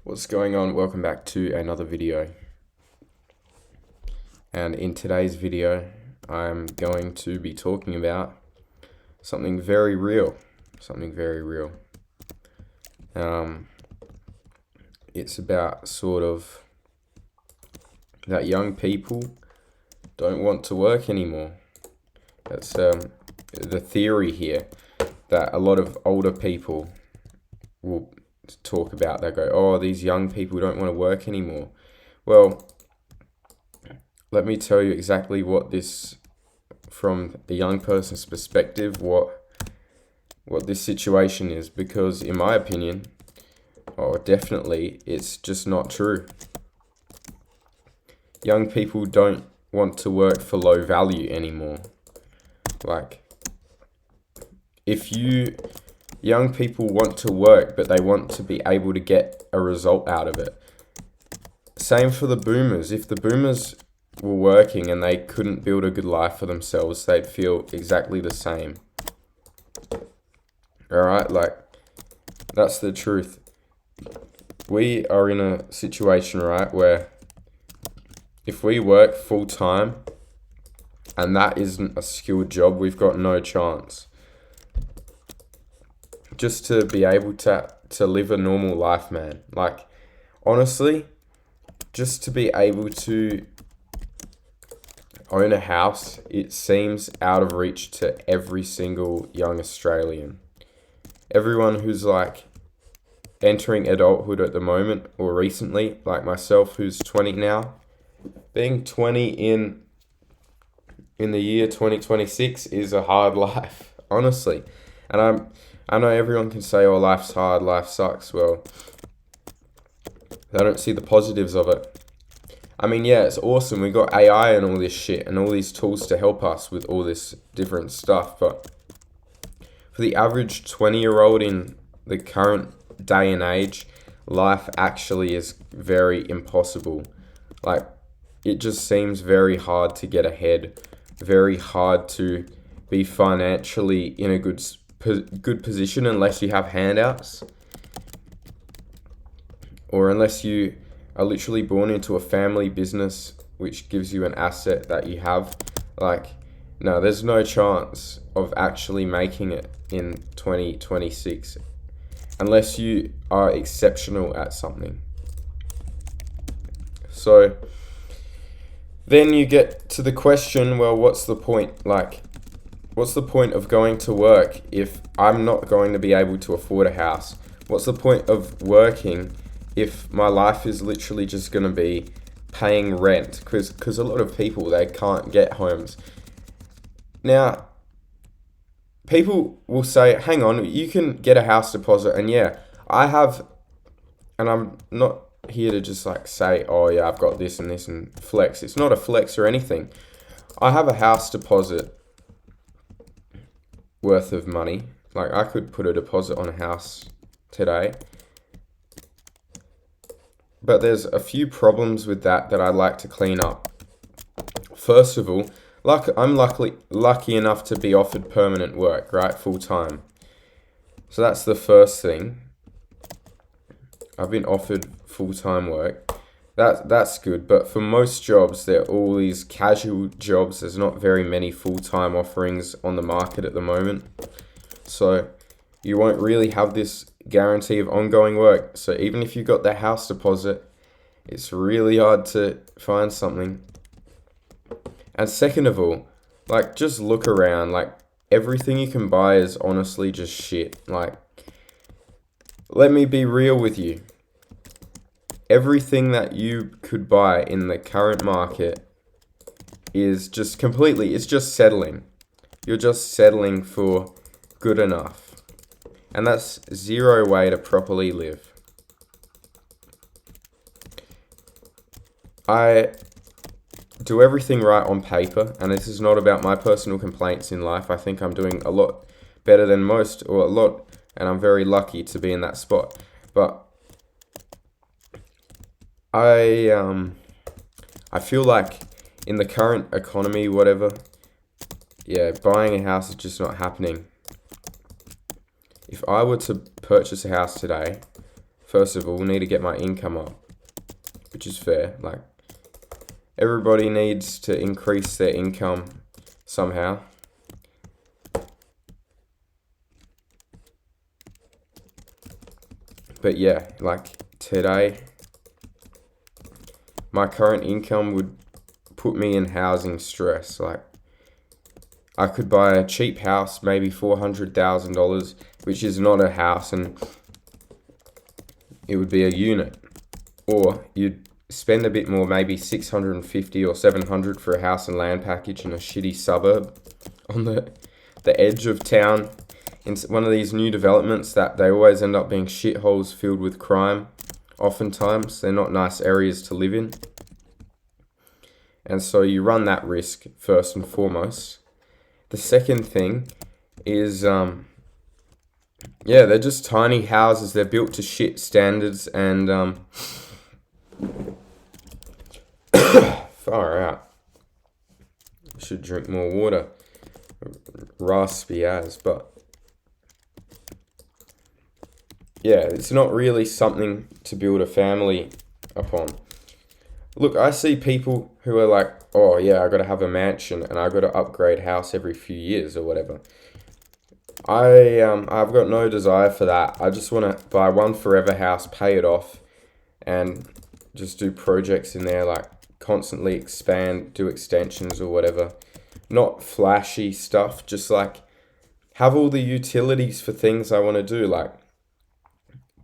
What's going on? Welcome back to another video. And in today's video, I'm going to be talking about something very real. It's about sort of that young people don't want to work anymore. That's the theory here, that a lot of older people will talk about. They go, oh, these young people don't want to work anymore. Well, let me tell you exactly what this, from the young person's perspective, what this situation is, because in my opinion, definitely, it's just not true. Young people don't want to work for low value anymore. Like, young people want to work, but they want to be able to get a result out of it. Same for the boomers. If the boomers were working and they couldn't build a good life for themselves, they'd feel exactly the same. Alright, like, that's the truth. We are in a situation, right, where if we work full time and that isn't a skilled job, we've got no chance. Just to be able to live a normal life, man. Like, honestly, just to be able to own a house, it seems out of reach to every single young Australian. Everyone who's like entering adulthood at the moment or recently, like myself, who's 20 now, being 20 in the year 2026 is a hard life, honestly. And I know everyone can say, oh, life's hard, life sucks. Well, they don't see the positives of it. I mean, yeah, it's awesome. We got AI and all this shit and all these tools to help us with all this different stuff. But for the average 20-year-old in the current day and age, life actually is very impossible. Like, it just seems very hard to get ahead, very hard to be financially in a good position unless you have handouts, or unless you are literally born into a family business which gives you an asset that you have. Like, no, there's no chance of actually making it in 2026 unless you are exceptional at something. So then you get to the question, well, what's the point? Like, what's the point of going to work if I'm not going to be able to afford a house? What's the point of working if my life is literally just going to be paying rent? Because a lot of people, they can't get homes. Now, people will say, hang on, you can get a house deposit. And yeah, I have, and I'm not here to just like say, oh yeah, I've got this and flex. It's not a flex or anything. I have a house deposit worth of money. Like, I could put a deposit on a house today. But there's a few problems with that I'd like to clean up. First of all, I'm lucky enough to be offered permanent work, right? Full time. So that's the first thing. I've been offered full-time work. That's good. But for most jobs, they're all these casual jobs. There's not very many full-time offerings on the market at the moment. So you won't really have this guarantee of ongoing work. So even if you got the house deposit, it's really hard to find something. And second of all, like, just look around. Like, everything you can buy is honestly just shit. Like, let me be real with you. Everything that you could buy in the current market is just it's just settling. You're just settling for good enough. And that's zero way to properly live. I do everything right on paper, and this is not about my personal complaints in life. I think I'm doing a lot better than most, and I'm very lucky to be in that spot. But I feel like in the current economy, whatever, yeah, buying a house is just not happening. If I were to purchase a house today, first of all, need to get my income up, which is fair. Like, everybody needs to increase their income somehow. But yeah, like today, my current income would put me in housing stress. Like, I could buy a cheap house, maybe $400,000, which is not a house, and it would be a unit. Or you'd spend a bit more, maybe 650 or 700 for a house and land package in a shitty suburb on the edge of town, in one of these new developments that they always end up being shitholes filled with crime. Oftentimes, they're not nice areas to live in. And so you run that risk first and foremost. The second thing is, they're just tiny houses. They're built to shit standards, and far out. Should drink more water. Raspy as, but yeah, it's not really something to build a family upon. Look, I see people who are like, oh yeah, I got to have a mansion and I got to upgrade house every few years or whatever. I've got no desire for that. I just want to buy one forever house, pay it off, and just do projects in there, like constantly expand, do extensions or whatever. Not flashy stuff, just like have all the utilities for things I want to do, like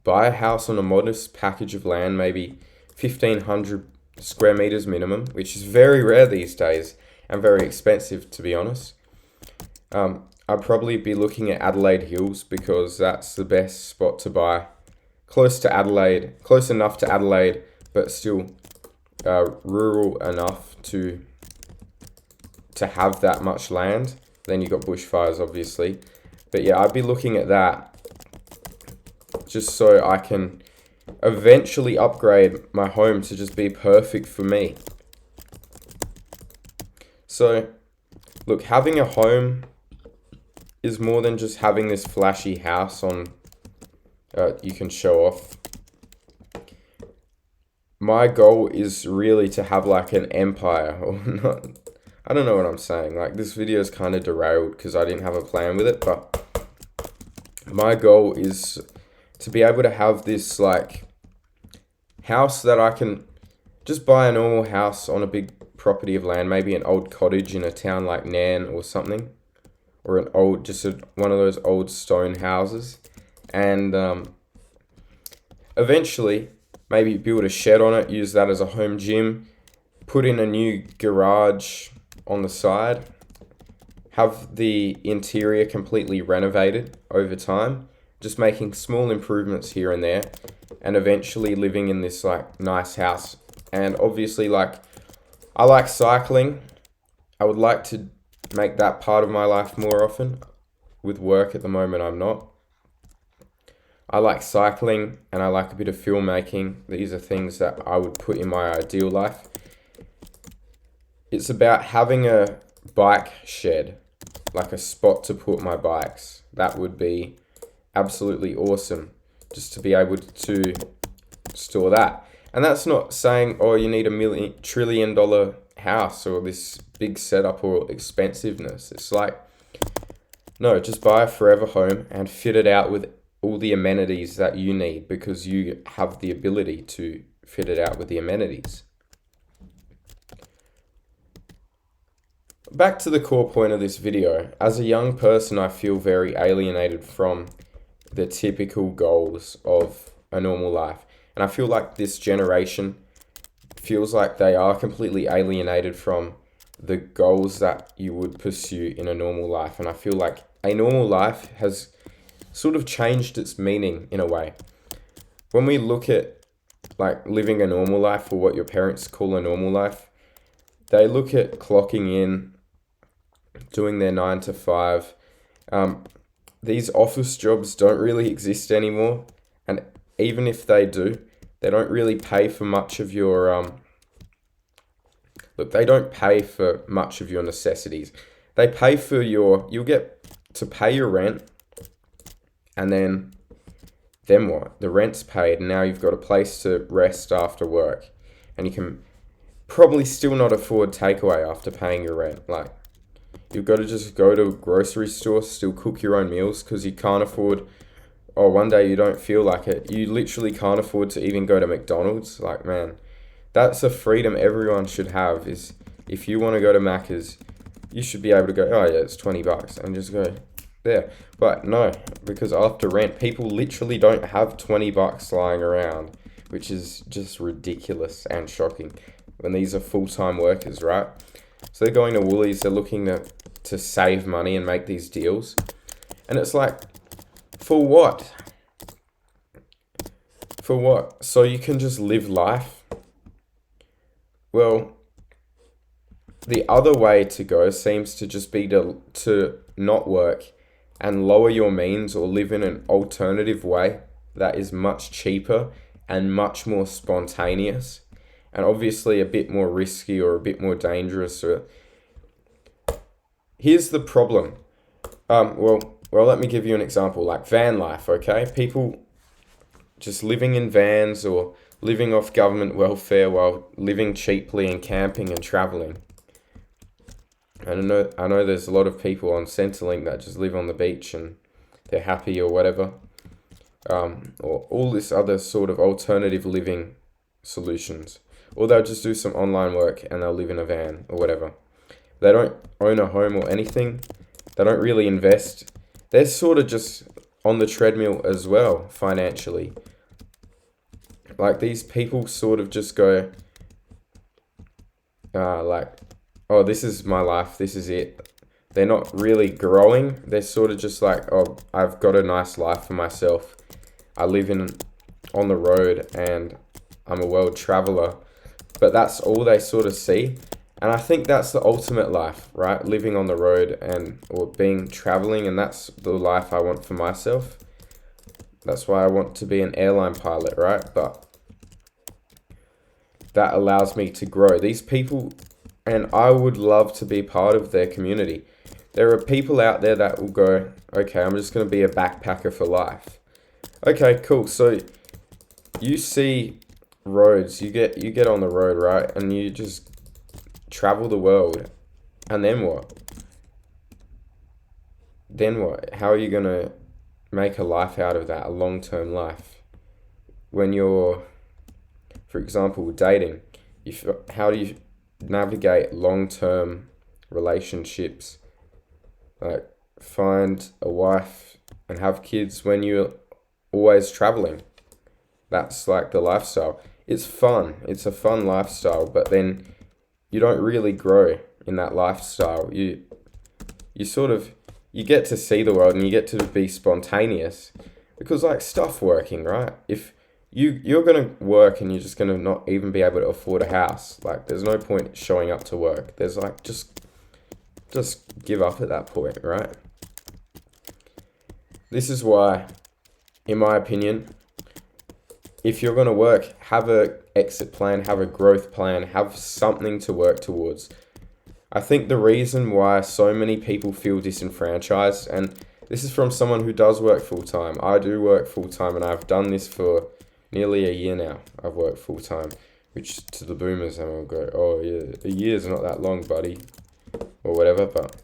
buy a house on a modest package of land, maybe 1,500 square meters minimum, which is very rare these days and very expensive, to be honest. I'd probably be looking at Adelaide Hills because that's the best spot to buy. Close to Adelaide, close enough to Adelaide, but still rural enough to have that much land. Then you got bushfires, obviously. But yeah, I'd be looking at that just so I can eventually upgrade my home to just be perfect for me. So, look, having a home is more than just having this flashy house on you can show off. My goal is really to have like an empire, or not. I don't know what I'm saying. Like, this video is kind of derailed because I didn't have a plan with it, but my goal is to be able to have this like house that I can just buy a normal house on a big property of land, maybe an old cottage in a town like Nan or something, or an old, one of those old stone houses, and eventually maybe build a shed on it, use that as a home gym, put in a new garage on the side, have the interior completely renovated over time, just making small improvements here and there, and eventually living in this like nice house. And obviously, like, I like cycling. I would like to make that part of my life more often. With work at the moment, I'm not. I like cycling and I like a bit of filmmaking. These are things that I would put in my ideal life. It's about having a bike shed, like a spot to put my bikes. That would be absolutely awesome, just to be able to store that. And that's not saying, oh, you need $1 trillion house or this big setup or expensiveness. It's like, no, just buy a forever home and fit it out with all the amenities that you need, because you have the ability to fit it out with the amenities. Back to the core point of this video. As a young person, I feel very alienated from the typical goals of a normal life. And I feel like this generation feels like they are completely alienated from the goals that you would pursue in a normal life. And I feel like a normal life has sort of changed its meaning in a way. When we look at like living a normal life, or what your parents call a normal life, they look at clocking in, doing their 9 to 5. These office jobs don't really exist anymore. And even if they do, they don't really pay for much of your, they don't pay for much of your necessities. They pay for you'll get to pay your rent, and then then what? The rent's paid, and now you've got a place to rest after work, and you can probably still not afford takeaway after paying your rent. Like, you've got to just go to a grocery store, still cook your own meals because you can't afford. Oh, one day you don't feel like it. You literally can't afford to even go to McDonald's. Like, man, that's a freedom everyone should have. Is if you want to go to Macca's, you should be able to go, oh yeah, it's $20 and just go there. But no, because after rent, people literally don't have $20 lying around, which is just ridiculous and shocking when these are full-time workers, right? So they're going to Woolies, they're looking to save money and make these deals. And it's like, for what? For what? So you can just live life? Well, the other way to go seems to just be to not work and lower your means or live in an alternative way that is much cheaper and much more spontaneous and obviously a bit more risky or a bit more dangerous. Here's the problem. Well, let me give you an example, like van life, okay? People just living in vans or living off government welfare while living cheaply and camping and traveling. I know there's a lot of people on Centrelink that just live on the beach and they're happy or whatever. Or all this other sort of alternative living solutions. Or they'll just do some online work and they'll live in a van or whatever. They don't own a home or anything. They don't really invest. They're sort of just on the treadmill as well, financially. Like, these people sort of just go, like, oh, this is my life, this is it. They're not really growing. They're sort of just like, oh, I've got a nice life for myself. I live on the road and I'm a world traveler. But that's all they sort of see. And I think that's the ultimate life, right? Living on the road or being traveling, and that's the life I want for myself. That's why I want to be an airline pilot, right? But that allows me to grow. These people, and I would love to be part of their community. There are people out there that will go, okay, I'm just going to be a backpacker for life. Okay, cool. So you see roads, you get on the road, right? And you just travel the world, and then what? How are you gonna make a life out of that, a long-term life, when you're, for example, dating? How do you navigate long-term relationships, like find a wife and have kids when you're always traveling? That's like the lifestyle. It's fun, it's a fun lifestyle, but then you don't really grow in that lifestyle. You get to see the world and you get to be spontaneous because, like, stuff working, right? If you're going to work and you're just going to not even be able to afford a house, like, there's no point showing up to work. There's like, just give up at that point, right? This is why, in my opinion, if you're going to work, have a exit plan, have a growth plan, have something to work towards. I think the reason why so many people feel disenfranchised, and this is from someone who does work full-time. I do work full-time, and I've done this for nearly a year now. I've worked full-time, which to the boomers, and will go, oh yeah, a year's not that long, buddy, or whatever, but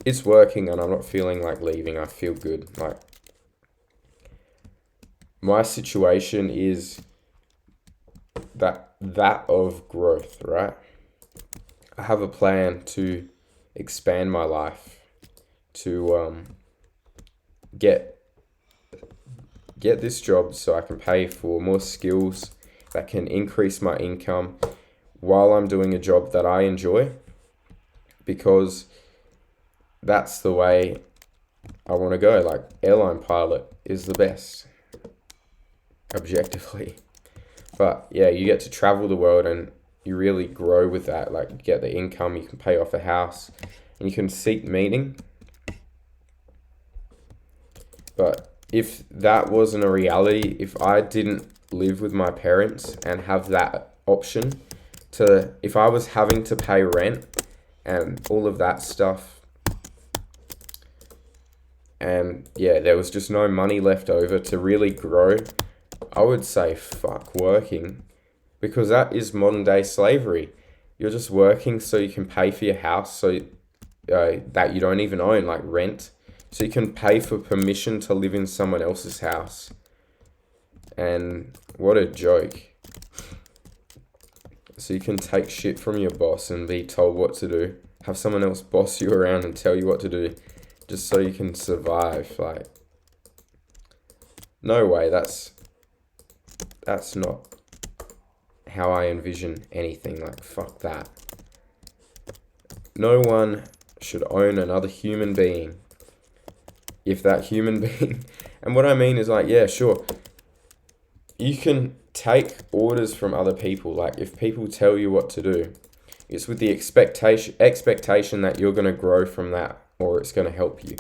it's working, and I'm not feeling like leaving. I feel good. Like, my situation is that of growth, right? I have a plan to expand my life, to get this job so I can pay for more skills that can increase my income while I'm doing a job that I enjoy, because that's the way I want to go. Like, airline pilot is the best, objectively. But yeah, you get to travel the world and you really grow with that. Like, you get the income, you can pay off a house, and you can seek meaning. But if that wasn't a reality, if I didn't live with my parents and have that option if I was having to pay rent and all of that stuff, and yeah, there was just no money left over to really grow, I would say fuck working, because that is modern day slavery. You're just working so you can pay for your house, so that you don't even own, like rent, so you can pay for permission to live in someone else's house. And what a joke. So you can take shit from your boss and be told what to do, have someone else boss you around and tell you what to do, just so you can survive. Like, no way, that's not how I envision anything. Like, fuck that. No one should own another human being if that human being, and what I mean is, like, yeah, sure, you can take orders from other people. Like, if people tell you what to do, it's with the expectation that you're going to grow from that, or it's going to help you.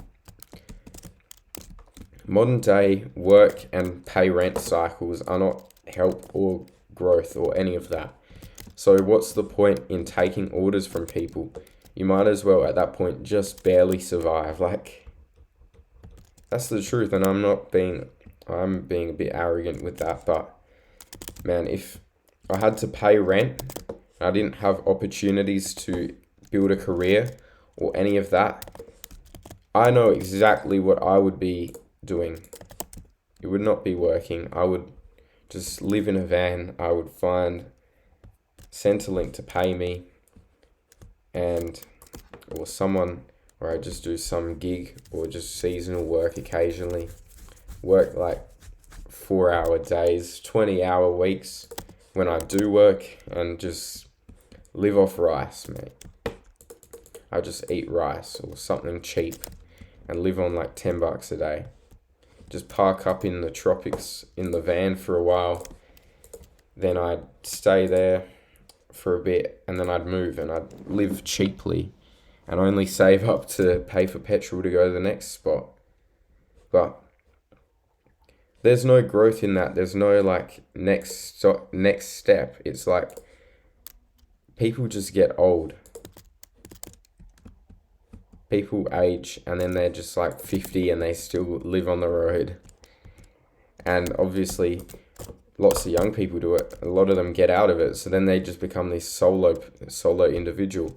Modern day work and pay rent cycles are not help or growth or any of that. So what's the point in taking orders from people? You might as well at that point just barely survive. Like, that's the truth, and I'm being a bit arrogant with that, but man, if I had to pay rent, I didn't have opportunities to build a career or any of that, I know exactly what I would be doing. It would not be working. I would just live in a van. I would find Centrelink to pay me, or someone, or I just do some gig or just seasonal work occasionally. Work like 4-hour days, 20-hour weeks when I do work, and just live off rice, mate. I just eat rice or something cheap and live on like $10 a day. Just park up in the tropics in the van for a while. Then I'd stay there for a bit, and then I'd move, and I'd live cheaply and only save up to pay for petrol to go to the next spot. But there's no growth in that. There's no like next step. It's like people just get old. People age, and then they're just like 50 and they still live on the road. And obviously lots of young people do it. A lot of them get out of it, so then they just become this solo individual.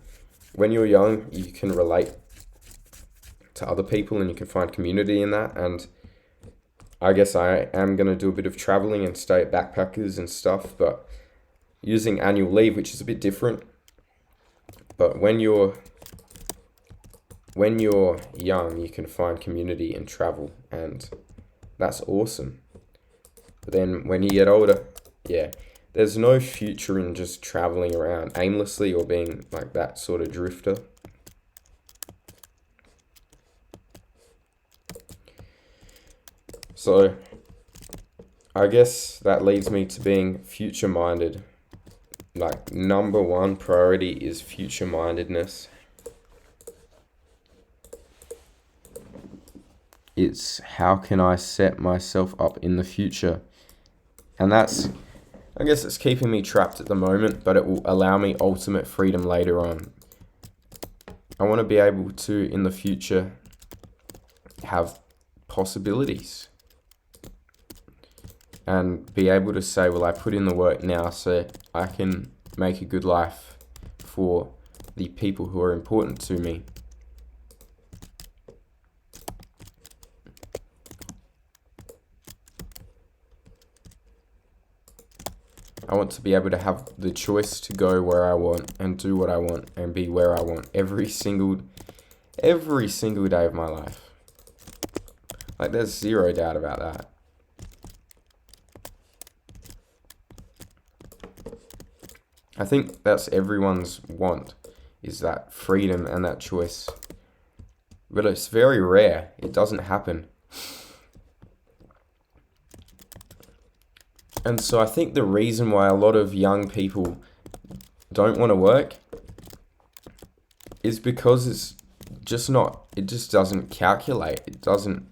When you're young, you can relate to other people and you can find community in that. And I guess I am going to do a bit of traveling and stay at backpackers and stuff, but using annual leave, which is a bit different. But when you're young, you can find community and travel, and that's awesome. But then when you get older, yeah, there's no future in just traveling around aimlessly or being like that sort of drifter. So I guess that leads me to being future-minded. Like, number one priority is future-mindedness. It's how can I set myself up in the future? And that's, I guess it's keeping me trapped at the moment, but it will allow me ultimate freedom later on. I want to be able to, in the future, have possibilities. And be able to say, well, I put in the work now so I can make a good life for the people who are important to me. I want to be able to have the choice to go where I want and do what I want and be where I want every single day of my life. Like, there's zero doubt about that. I think that's everyone's want, is that freedom and that choice. But it's very rare. It doesn't happen. And so I think the reason why a lot of young people don't want to work is because it just doesn't calculate. It doesn't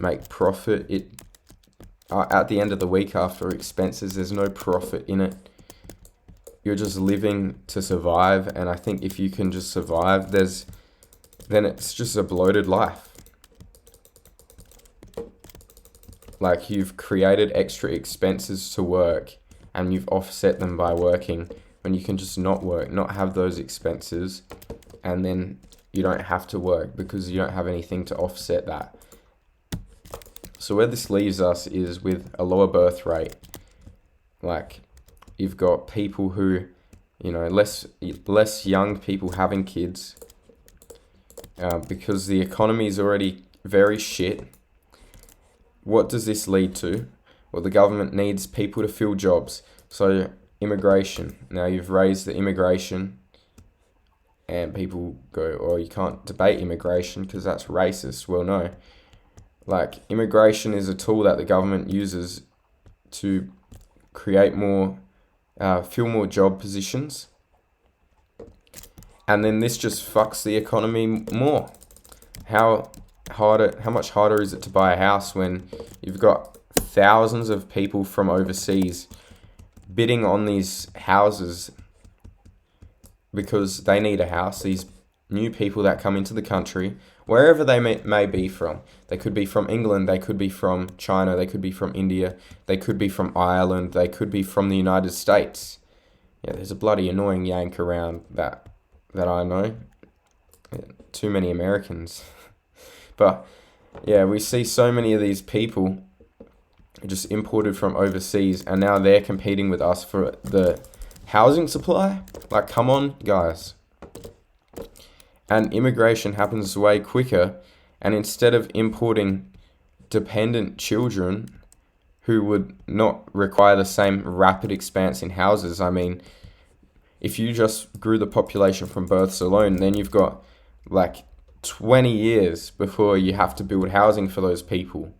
make profit. At the end of the week after expenses, there's no profit in it. You're just living to survive, and I think if you can just survive, then it's just a bloated life. like you've created extra expenses to work and you've offset them by working, when you can just not work, not have those expenses, and then you don't have to work because you don't have anything to offset that. So where this leaves us is with a lower birth rate. Like, you've got people who, less young people having kids, because the economy is already very shit. What does this lead to? Well, the government needs people to fill jobs. So immigration. Now you've raised the immigration, and people go, oh, you can't debate immigration because that's racist. Well, no. Like, immigration is a tool that the government uses to create more, fill more job positions. And then this just fucks the economy more. How much harder is it to buy a house when you've got thousands of people from overseas bidding on these houses because they need a house? These new people that come into the country, wherever they may be from. They could be from England, they could be from China, they could be from India, they could be from Ireland, they could be from the United States. Yeah, there's a bloody annoying yank around that I know. Too many Americans. But yeah, we see so many of these people just imported from overseas, and now they're competing with us for the housing supply. Like, come on, guys. And immigration happens way quicker, and instead of importing dependent children who would not require the same rapid expanse in houses, I mean, if you just grew the population from births alone, then you've got like 20 years before you have to build housing for those people.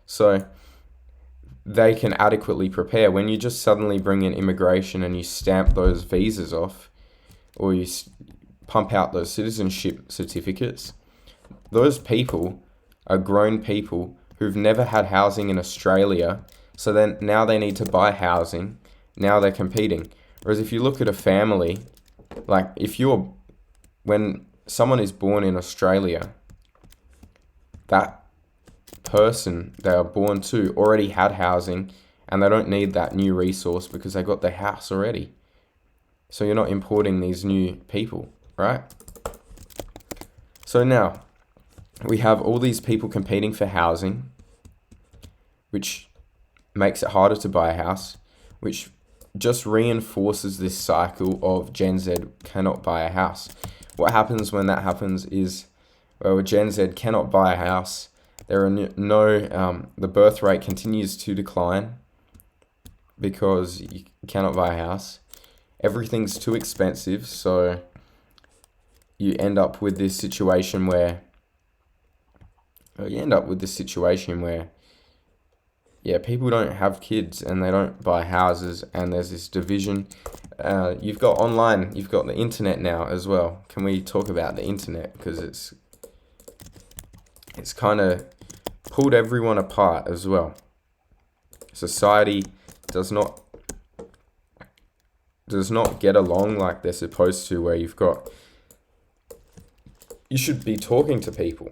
So they can adequately prepare. When you just suddenly bring in immigration and you stamp those visas off, or you pump out those citizenship certificates, those people are grown people who've never had housing in Australia. So then now they need to buy housing. Now they're competing. Whereas if you look at a family, like when someone is born in Australia, that person they are born to already had housing, and they don't need that new resource because they got their house already. So you're not importing these new people, right? So now we have all these people competing for housing, which makes it harder to buy a house, which just reinforces this cycle of Gen Z cannot buy a house. What happens when that happens is, well, Gen Z cannot buy a house. There are the birth rate continues to decline because you cannot buy a house. Everything's too expensive, so you end up with this situation where, people don't have kids and they don't buy houses, and there's this division. You've got online, you've got the internet now as well. Can we talk about the internet? Because it's kind of pulled everyone apart as well. Society does not get along like they're supposed to, where you should be talking to people.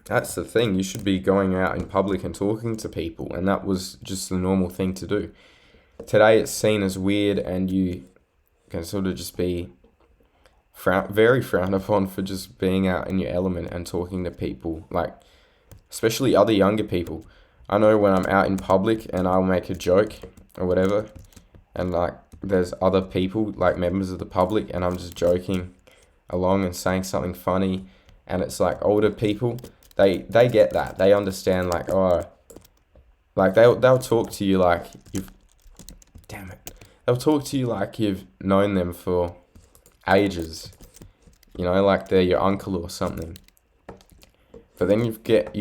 That's the thing. You should be going out in public and talking to people, and that was just the normal thing to do. Today it's seen as weird, and you can sort of just be very frowned upon for just being out in your element and talking to people, like especially other younger people. I know when I'm out in public and I'll make a joke or whatever, and like there's other people, like members of the public, and I'm just joking along and saying something funny, and it's like older people. They get that. They understand, like, oh, like they'll talk to you like they'll talk to you like you've known them for ages, like they're your uncle or something. But then you get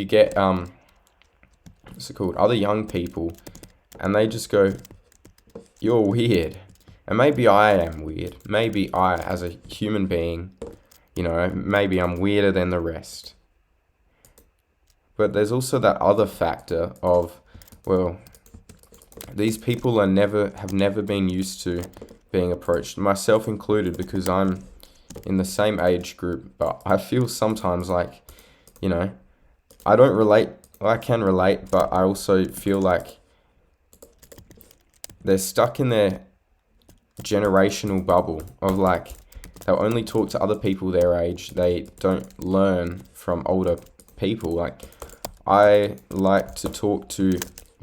what's it called, other young people, and they just go, you're weird. And maybe I am weird. Maybe I, as a human being, maybe I'm weirder than the rest. But there's also that other factor of, well, these people have never been used to being approached, myself included, because I'm in the same age group. But I feel sometimes like, I don't relate I can relate, but I also feel like they're stuck in their generational bubble of like they'll only talk to other people their age. They don't learn from older people. Like I like to talk to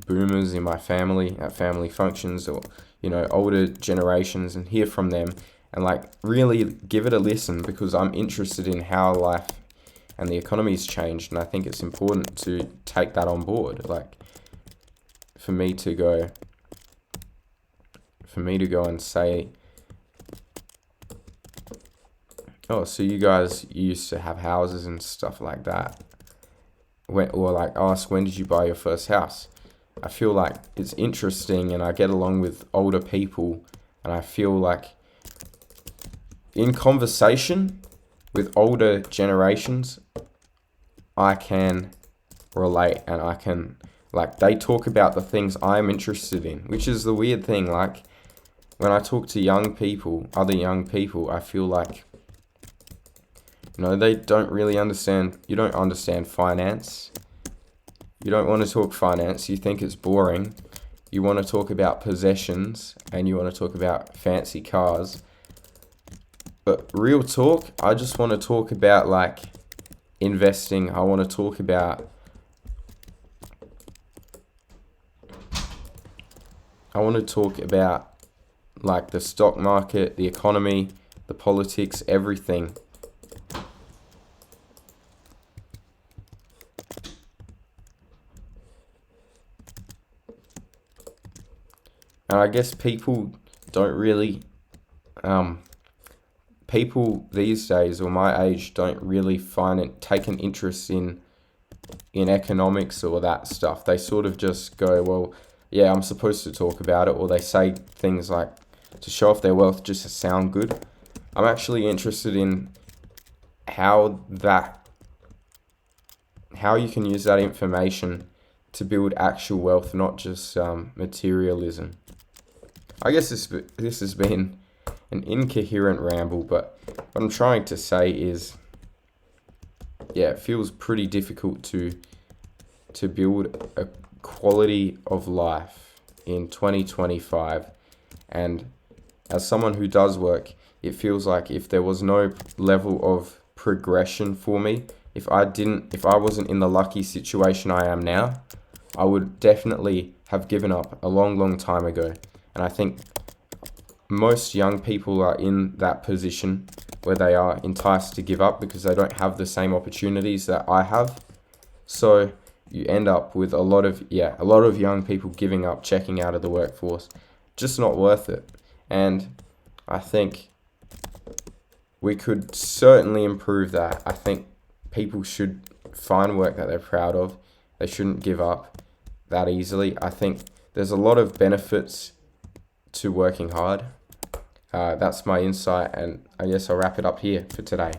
boomers in my family at family functions, or older generations, and hear from them and like really give it a listen, because I'm interested in how life and the economy's changed, and I think it's important to take that on board. Like for me to go and say, oh, so you guys used to have houses and stuff like that, or like ask, when did you buy your first house? I feel like it's interesting, and I get along with older people, and I feel like in conversation with older generations, I can relate, and I can, like, they talk about the things I'm interested in, which is the weird thing. Like when I talk to other young people, I feel like, they don't really understand. You don't understand finance. You don't want to talk finance. You think it's boring. You want to talk about possessions, and you want to talk about fancy cars. But real talk, I just want to talk about like investing. I want to talk about like the stock market, the economy, the politics, everything. And I guess people don't really, people these days, or my age, don't really take an interest in economics or that stuff. They sort of just go, well, yeah, I'm supposed to talk about it, or they say things like to show off their wealth just to sound good. I'm actually interested in how you can use that information to build actual wealth, not just materialism. I guess this has been an incoherent ramble, but what I'm trying to say is, yeah, it feels pretty difficult to build a quality of life in 2025. And as someone who does work, it feels like if there was no level of progression for me, if I wasn't in the lucky situation I am now, I would definitely have given up a long, long time ago. And I think most young people are in that position where they are enticed to give up because they don't have the same opportunities that I have. So you end up with a lot of young people giving up, checking out of the workforce. Just not worth it. And I think we could certainly improve that. I think people should find work that they're proud of. They shouldn't give up that easily. I think there's a lot of benefits to working hard. That's my insight, and I guess I'll wrap it up here for today.